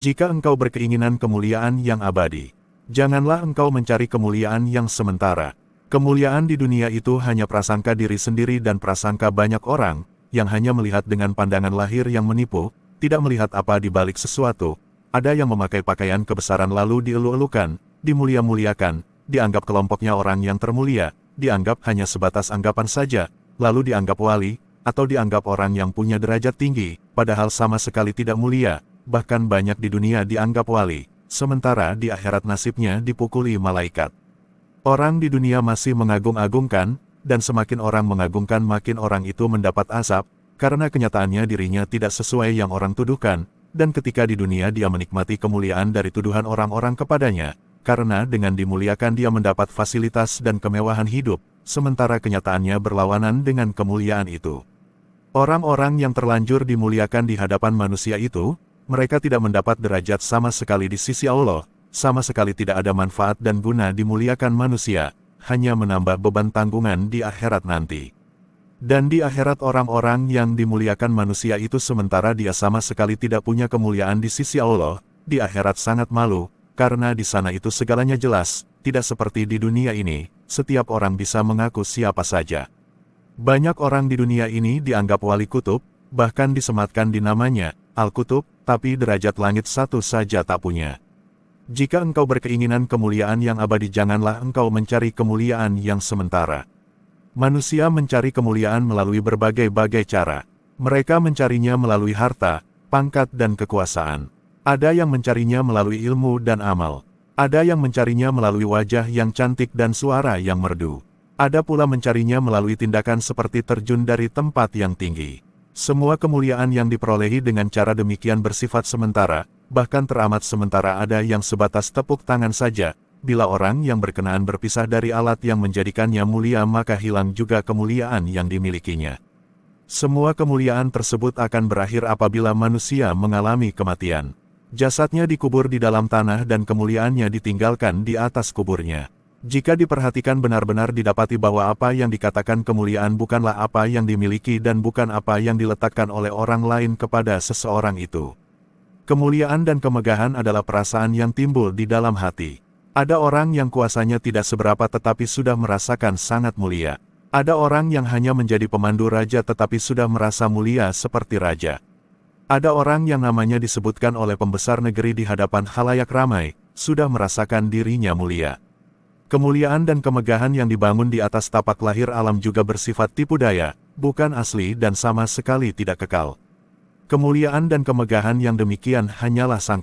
Jika engkau berkeinginan kemuliaan yang abadi, janganlah engkau mencari kemuliaan yang sementara. Kemuliaan di dunia itu hanya prasangka diri sendiri dan prasangka banyak orang, yang hanya melihat dengan pandangan lahir yang menipu, tidak melihat apa di balik sesuatu. Ada yang memakai pakaian kebesaran lalu dielu-elukan, dimulia-muliakan, dianggap kelompoknya orang yang termulia, dianggap hanya sebatas anggapan saja, lalu dianggap wali, atau dianggap orang yang punya derajat tinggi, padahal sama sekali tidak mulia. Bahkan banyak di dunia dianggap wali, sementara di akhirat nasibnya dipukuli malaikat. Orang di dunia masih mengagung-agungkan, dan semakin orang mengagungkan makin orang itu mendapat azab, karena kenyataannya dirinya tidak sesuai yang orang tuduhkan, dan ketika di dunia dia menikmati kemuliaan dari tuduhan orang-orang kepadanya, karena dengan dimuliakan dia mendapat fasilitas dan kemewahan hidup, sementara kenyataannya berlawanan dengan kemuliaan itu. Orang-orang yang terlanjur dimuliakan di hadapan manusia itu, mereka tidak mendapat derajat sama sekali di sisi Allah, sama sekali tidak ada manfaat dan guna dimuliakan manusia, hanya menambah beban tanggungan di akhirat nanti. Dan di akhirat orang-orang yang dimuliakan manusia itu sementara dia sama sekali tidak punya kemuliaan di sisi Allah, di akhirat sangat malu, karena di sana itu segalanya jelas, tidak seperti di dunia ini, setiap orang bisa mengaku siapa saja. Banyak orang di dunia ini dianggap wali kutub, bahkan disematkan di namanya, Al-Kutub, tapi derajat langit satu saja tak punya. Jika engkau berkeinginan kemuliaan yang abadi janganlah engkau mencari kemuliaan yang sementara. Manusia mencari kemuliaan melalui berbagai-bagai cara. Mereka mencarinya melalui harta, pangkat dan kekuasaan. Ada yang mencarinya melalui ilmu dan amal. Ada yang mencarinya melalui wajah yang cantik dan suara yang merdu. Ada pula mencarinya melalui tindakan seperti terjun dari tempat yang tinggi. Semua kemuliaan yang diperolehi dengan cara demikian bersifat sementara, bahkan teramat sementara ada yang sebatas tepuk tangan saja. Bila orang yang berkenaan berpisah dari alat yang menjadikannya mulia maka hilang juga kemuliaan yang dimilikinya. Semua kemuliaan tersebut akan berakhir apabila manusia mengalami kematian. Jasadnya dikubur di dalam tanah dan kemuliaannya ditinggalkan di atas kuburnya. Jika diperhatikan benar-benar didapati bahwa apa yang dikatakan kemuliaan bukanlah apa yang dimiliki dan bukan apa yang diletakkan oleh orang lain kepada seseorang itu. Kemuliaan dan kemegahan adalah perasaan yang timbul di dalam hati. Ada orang yang kuasanya tidak seberapa tetapi sudah merasakan sangat mulia. Ada orang yang hanya menjadi pemandu raja tetapi sudah merasa mulia seperti raja. Ada orang yang namanya disebutkan oleh pembesar negeri di hadapan khalayak ramai, sudah merasakan dirinya mulia. Kemuliaan dan kemegahan yang dibangun di atas tapak lahir alam juga bersifat tipu daya, bukan asli dan sama sekali tidak kekal. Kemuliaan dan kemegahan yang demikian hanyalah sangkaan.